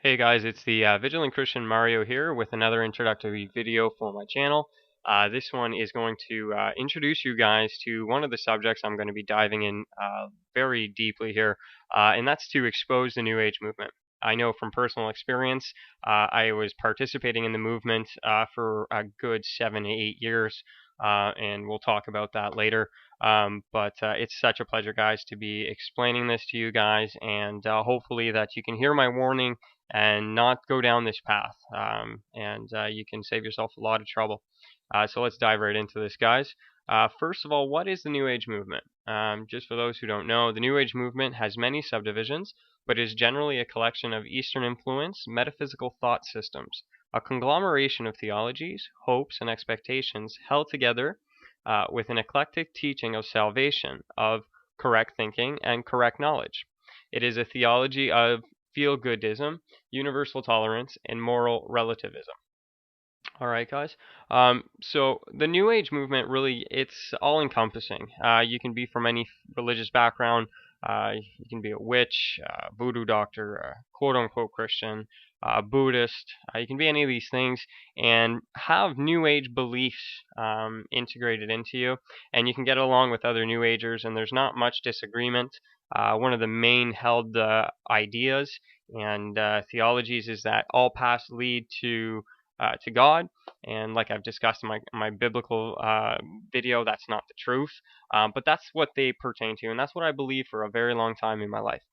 Hey guys, it's the Vigilant Christian Mario here with another introductory video for my channel. This one is going to introduce you guys to one of the subjects I'm going to be diving in very deeply here, and that's to expose the New Age movement. I know from personal experience, I was participating in the movement for a good 7 to 8 years, and we'll talk about that later. But it's such a pleasure, guys, to be explaining this to you guys, and hopefully that you can hear my warning and not go down this path. And you can save yourself a lot of trouble. So let's dive right into this, guys. First of all, what is the New Age movement? Just for those who don't know, the New Age movement has many subdivisions, but is generally a collection of Eastern influence, metaphysical thought systems, a conglomeration of theologies, hopes, and expectations held together with an eclectic teaching of salvation, of correct thinking, and correct knowledge. It is a theology of feel-goodism, universal tolerance, and moral relativism. All right, guys. So the New Age movement it's all-encompassing. You can be from any religious background. You can be a witch, voodoo doctor, a quote-unquote Christian, Buddhist. You can be any of these things and have New Age beliefs integrated into you, and you can get along with other New Agers, and there's not much disagreement. One of the main held ideas and theologies is that all paths lead to God, and like I've discussed in my biblical video, that's not the truth, but that's what they pertain to, and that's what I believe for a very long time in my life.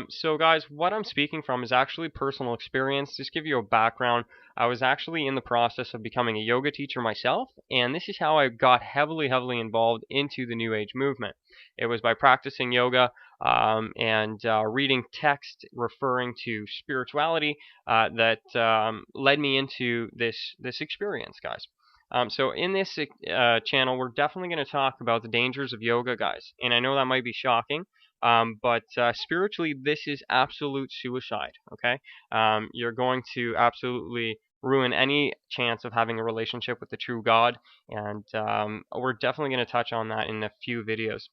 So guys, what I'm speaking from is actually personal experience. Just give you a background, I was actually in the process of becoming a yoga teacher myself, and this is how I got heavily involved into the New Age movement. It was by practicing yoga and reading text referring to spirituality that led me into this experience, guys. So in this channel, we're definitely going to talk about the dangers of yoga, guys. And I know that might be shocking, but spiritually, this is absolute suicide, okay? You're going to absolutely ruin any chance of having a relationship with the true God, and we're definitely going to touch on that in a few videos.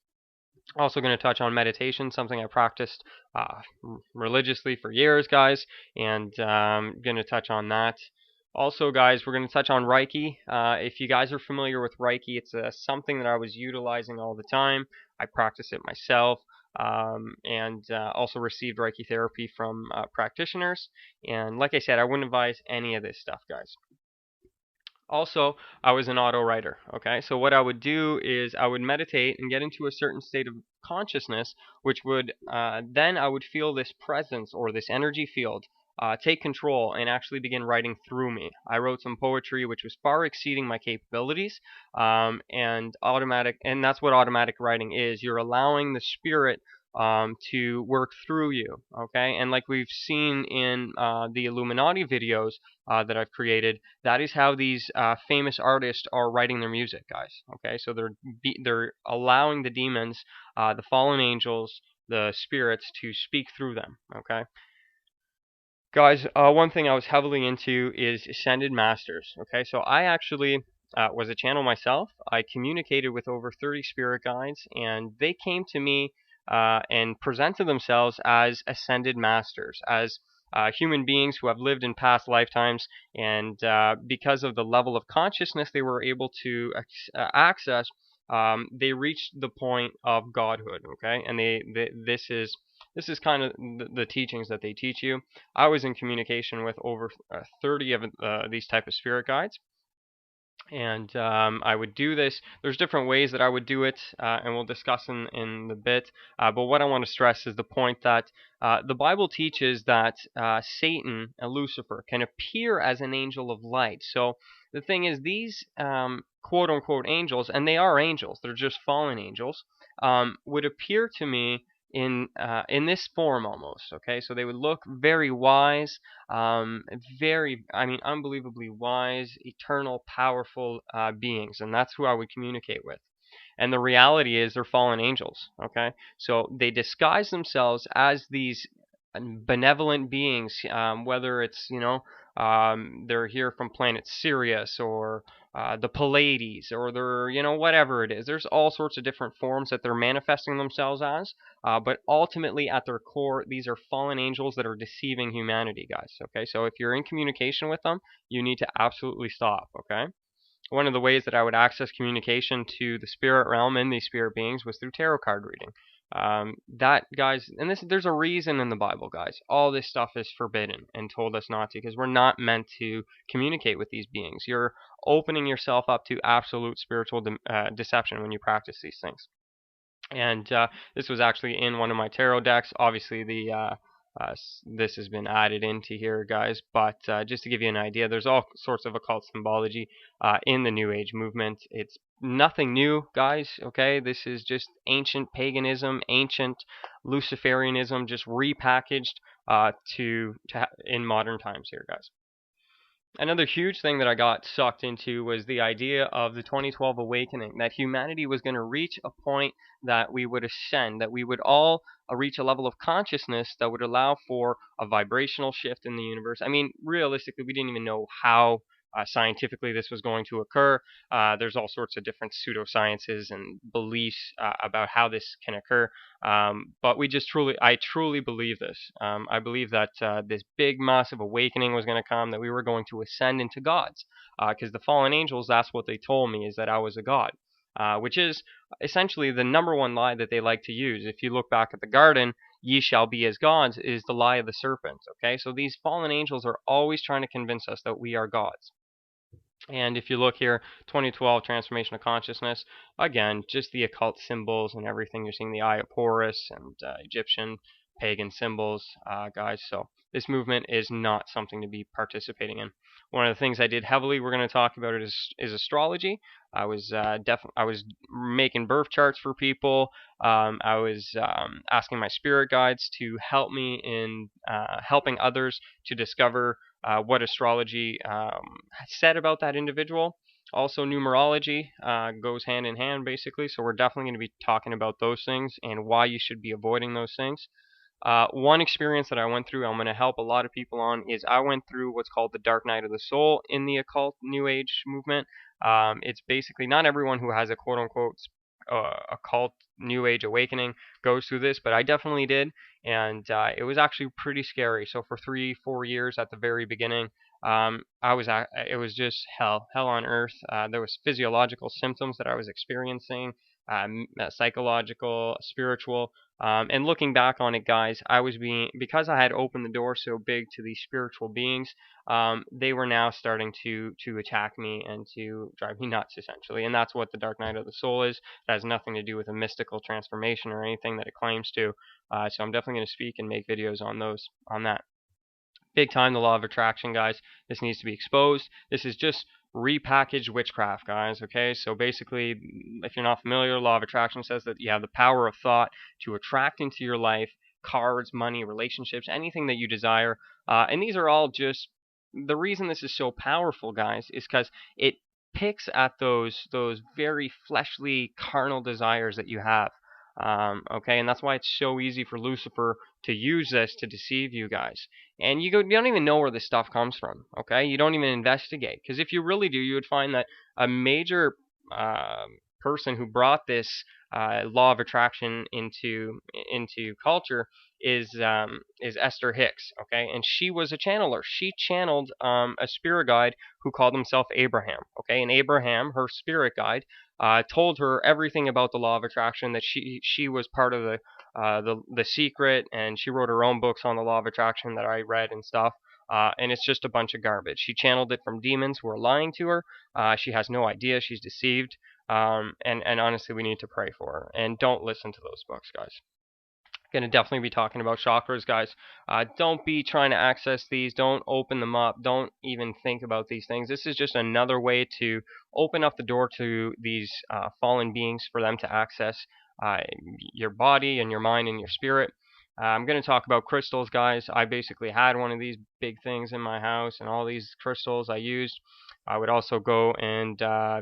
Also going to touch on meditation, something I practiced religiously for years, guys, and going to touch on that. Also, guys, we're going to touch on Reiki. If you guys are familiar with Reiki, it's something that I was utilizing all the time. I practice it myself, and also received Reiki therapy from practitioners. And like I said, I wouldn't advise any of this stuff, guys. Also, I was an auto writer, okay? So what I would do is I would meditate and get into a certain state of consciousness, which would then I would feel this presence or this energy field take control and actually begin writing through me. I wrote some poetry which was far exceeding my capabilities, and that's what automatic writing is. You're allowing the spirit to work through you, okay? And like we've seen in the Illuminati videos that I've created, that is how these famous artists are writing their music, guys. Okay, so they're allowing the demons, the fallen angels, the spirits to speak through them. Okay, guys. One thing I was heavily into is ascended masters. Okay, so I actually was a channel myself. I communicated with over 30 spirit guides, and they came to me and presented themselves as ascended masters, as human beings who have lived in past lifetimes, and because of the level of consciousness they were able to access, they reached the point of godhood. Okay, and this is kind of the teachings that they teach you. I was in communication with over 30 of these type of spirit guides, and I would do this. There's different ways that I would do it, and we'll discuss in the bit. But what I want to stress is the point that the Bible teaches that Satan and Lucifer can appear as an angel of light. So the thing is, these quote-unquote angels, and they are angels, they're just fallen angels, would appear to me in this form almost. Okay, so they would look very wise, unbelievably wise, eternal, powerful beings, and that's who I would communicate with. And the reality is they're fallen angels. Okay, so they disguise themselves as these benevolent beings, whether it's they're here from planet Sirius, or the Pleiades, or they're, whatever it is. There's all sorts of different forms that they're manifesting themselves as, but ultimately at their core, these are fallen angels that are deceiving humanity, guys. Okay, so if you're in communication with them, you need to absolutely stop. Okay. One of the ways that I would access communication to the spirit realm and these spirit beings was through tarot card reading. That, guys, and there's a reason in the Bible, guys. All this stuff is forbidden and told us not to, because we're not meant to communicate with these beings. You're opening yourself up to absolute spiritual deception when you practice these things. And this was actually in one of my tarot decks. Obviously, this has been added into here, guys, but just to give you an idea, there's all sorts of occult symbology in the New Age movement. It's nothing new, guys, okay? This is just ancient paganism, ancient Luciferianism, just repackaged in modern times here, guys. Another huge thing that I got sucked into was the idea of the 2012 awakening, that humanity was going to reach a point that we would ascend, that we would all reach a level of consciousness that would allow for a vibrational shift in the universe. I mean, realistically, we didn't even know how scientifically this was going to occur. There's all sorts of different pseudosciences and beliefs about how this can occur. But I truly believe this. I believe that this big, massive awakening was going to come, that we were going to ascend into gods. Because the fallen angels, that's what they told me, is that I was a god. Which is essentially the number one lie that they like to use. If you look back at the garden, ye shall be as gods, is the lie of the serpent. Okay, so these fallen angels are always trying to convince us that we are gods. And if you look here, 2012 transformation of consciousness, again, just the occult symbols and everything. You're seeing the Eye of Horus and Egyptian pagan symbols, guys. So this movement is not something to be participating in. One of the things I did heavily, we're going to talk about it, is astrology. I was making birth charts for people. I was asking my spirit guides to help me in helping others to discover what astrology said about that individual. Also, numerology goes hand in hand, basically. So we're definitely going to be talking about those things and why you should be avoiding those things. One experience that I went through, I'm going to help a lot of people on, is I went through what's called the dark night of the soul in the occult New Age movement. It's basically not everyone who has a quote-unquote occult New Age awakening goes through this, but I definitely did, and it was actually pretty scary. So for 3-4 years at the very beginning, it was just hell on earth. There was physiological symptoms that I was experiencing, psychological, spiritual. And looking back on it, guys, because I had opened the door so big to these spiritual beings, they were now starting to attack me and to drive me nuts, essentially. And that's what the Dark Night of the Soul is. It has nothing to do with a mystical transformation or anything that it claims to. So I'm definitely going to speak and make videos on that. Big time, the law of attraction, guys. This needs to be exposed. This is just repackaged witchcraft, guys. Okay, so basically, if you're not familiar, law of attraction says that you have the power of thought to attract into your life cards, money, relationships, anything that you desire. And these are all just, the reason this is so powerful, guys, is because it picks at those very fleshly, carnal desires that you have. Okay, and that's why it's so easy for Lucifer to use this to deceive you guys. And you don't even know where this stuff comes from. Okay, you don't even investigate, because if you really do, you would find that a major person who brought this law of attraction into culture is Esther Hicks. Okay, and she was a channeler. She channeled a spirit guide who called himself Abraham. Okay, and Abraham, her spirit guide, told her everything about the law of attraction, that she was part of the secret, and she wrote her own books on the law of attraction that I read and stuff. And it's just a bunch of garbage. She channeled it from demons who are lying to her. She has no idea. She's deceived. And honestly, we need to pray for her. And don't listen to those books, guys. Going to definitely be talking about chakras, guys. Don't be trying to access these. Don't open them up. Don't even think about these things. This is just another way to open up the door to these fallen beings for them to access your body and your mind and your spirit. I'm going to talk about crystals, guys. I basically had one of these big things in my house, and all these crystals I used. I would also go and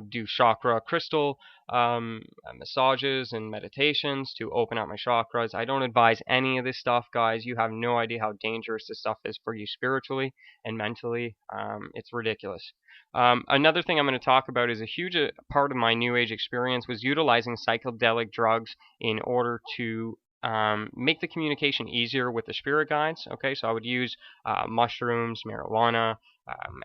do chakra crystal massages and meditations to open up my chakras. I don't advise any of this stuff, guys. You have no idea how dangerous this stuff is for you spiritually and mentally. It's ridiculous. Another thing I'm going to talk about is a huge part of my New Age experience was utilizing psychedelic drugs in order to make the communication easier with the spirit guides. Okay, so I would use mushrooms, marijuana,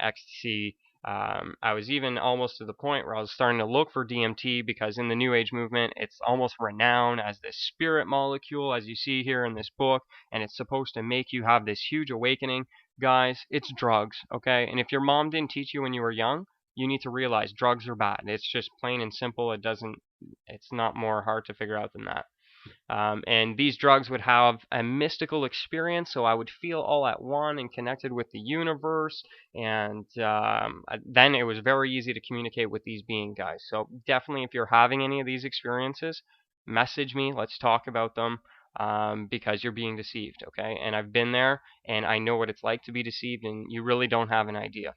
ecstasy. I was even almost to the point where I was starting to look for DMT because in the New Age movement, it's almost renowned as this spirit molecule, as you see here in this book, and it's supposed to make you have this huge awakening. Guys, it's drugs, okay? And if your mom didn't teach you when you were young, you need to realize drugs are bad. It's just plain and simple. It's not more hard to figure out than that. And these drugs would have a mystical experience, so I would feel all at one and connected with the universe, and then it was very easy to communicate with these being guys. So definitely, if you're having any of these experiences, message me. Let's talk about them, because you're being deceived, okay? And I've been there, and I know what it's like to be deceived, and you really don't have an idea.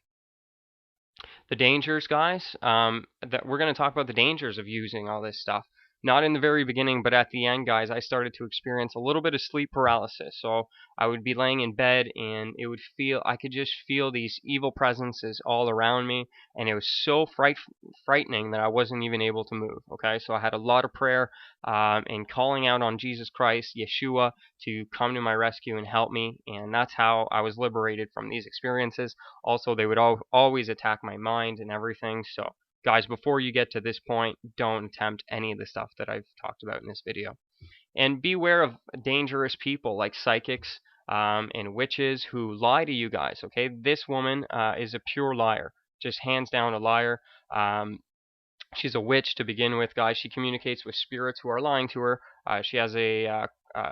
The dangers, guys, that we're going to talk about the dangers of using all this stuff. Not in the very beginning, but at the end, guys, I started to experience a little bit of sleep paralysis. So I would be laying in bed and I could just feel these evil presences all around me. And it was so frightening that I wasn't even able to move. Okay, so I had a lot of prayer and calling out on Jesus Christ, Yeshua, to come to my rescue and help me. And that's how I was liberated from these experiences. Also, they would always attack my mind and everything. So guys, before you get to this point, don't attempt any of the stuff that I've talked about in this video. And beware of dangerous people like psychics and witches who lie to you guys, okay? This woman is a pure liar, just hands down a liar. She's a witch to begin with, guys. She communicates with spirits who are lying to her. She has a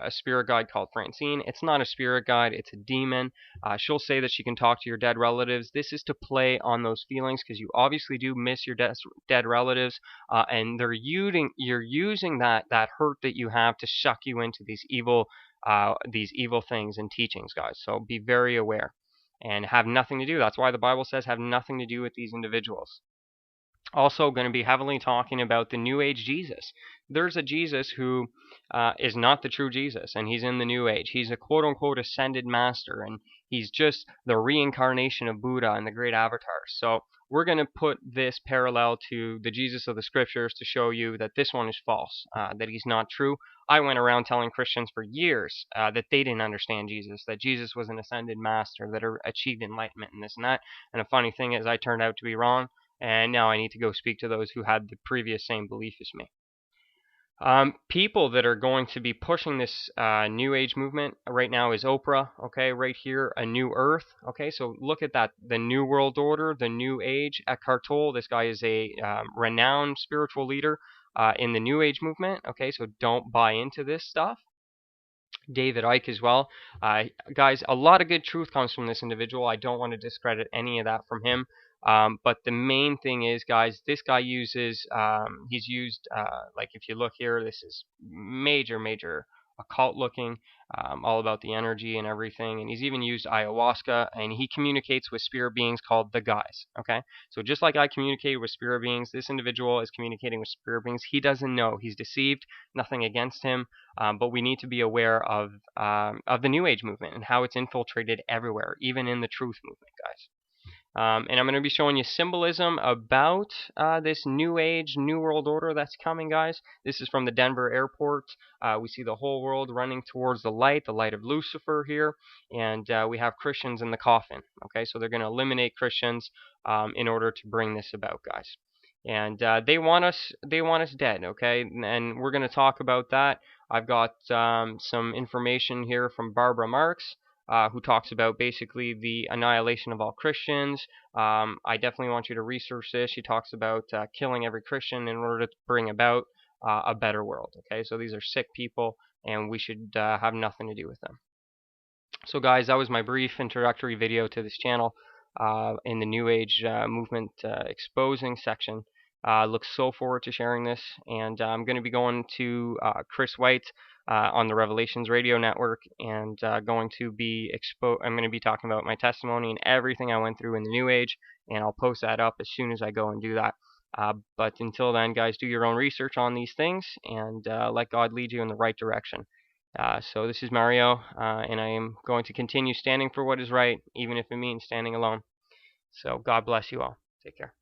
spirit guide called Francine. It's not a spirit guide, it's a demon. She'll say that she can talk to your dead relatives. This is to play on those feelings because you obviously do miss your dead relatives, and you're using that hurt that you have to suck you into these evil things and teachings, guys. So be very aware and have nothing to do. That's why the Bible says have nothing to do with these individuals. Also going to be heavily talking about the New Age Jesus. There's a Jesus who is not the true Jesus, and he's in the New Age. He's a quote-unquote ascended master, and he's just the reincarnation of Buddha and the great avatars. So we're going to put this parallel to the Jesus of the scriptures to show you that this one is false, that he's not true. I went around telling Christians for years that they didn't understand Jesus, that Jesus was an ascended master that achieved enlightenment and this and that. And the funny thing is I turned out to be wrong. And now I need to go speak to those who had the previous same belief as me. People that are going to be pushing this New Age movement right now is Oprah, okay, right here, A New Earth, okay, so look at that, the New World Order, the New Age, Eckhart Tolle, this guy is a renowned spiritual leader in the New Age movement, okay, so don't buy into this stuff. David Icke as well. Guys, a lot of good truth comes from this individual. I don't want to discredit any of that from him. But the main thing is, guys, this guy uses, he's used, like if you look here, this is major occult looking, all about the energy and everything. And he's even used ayahuasca, and he communicates with spirit beings called the guys, okay? So just like I communicate with spirit beings, this individual is communicating with spirit beings. He doesn't know. He's deceived. Nothing against him. But we need to be aware of the New Age movement and how it's infiltrated everywhere, even in the truth movement, guys. And I'm going to be showing you symbolism about this New Age, New World Order that's coming, guys. This is from the Denver airport. We see the whole world running towards the light of Lucifer here. And we have Christians in the coffin, okay? So they're going to eliminate Christians in order to bring this about, guys. And they want us dead, okay? And we're going to talk about that. I've got some information here from Barbara Marx, who talks about basically the annihilation of all Christians. I definitely want you to research this. She talks about killing every Christian in order to bring about a better world, okay? So these are sick people, and we should have nothing to do with them. So guys, that was my brief introductory video to this channel in the New Age movement exposing section. Look so forward to sharing this, and I'm going to be going to Chris White on the Revelations Radio Network, and I'm going to be talking about my testimony and everything I went through in the New Age, and I'll post that up as soon as I go and do that. But until then, guys, do your own research on these things and let God lead you in the right direction. So this is Mario, and I am going to continue standing for what is right, even if it means standing alone. So God bless you all. Take care.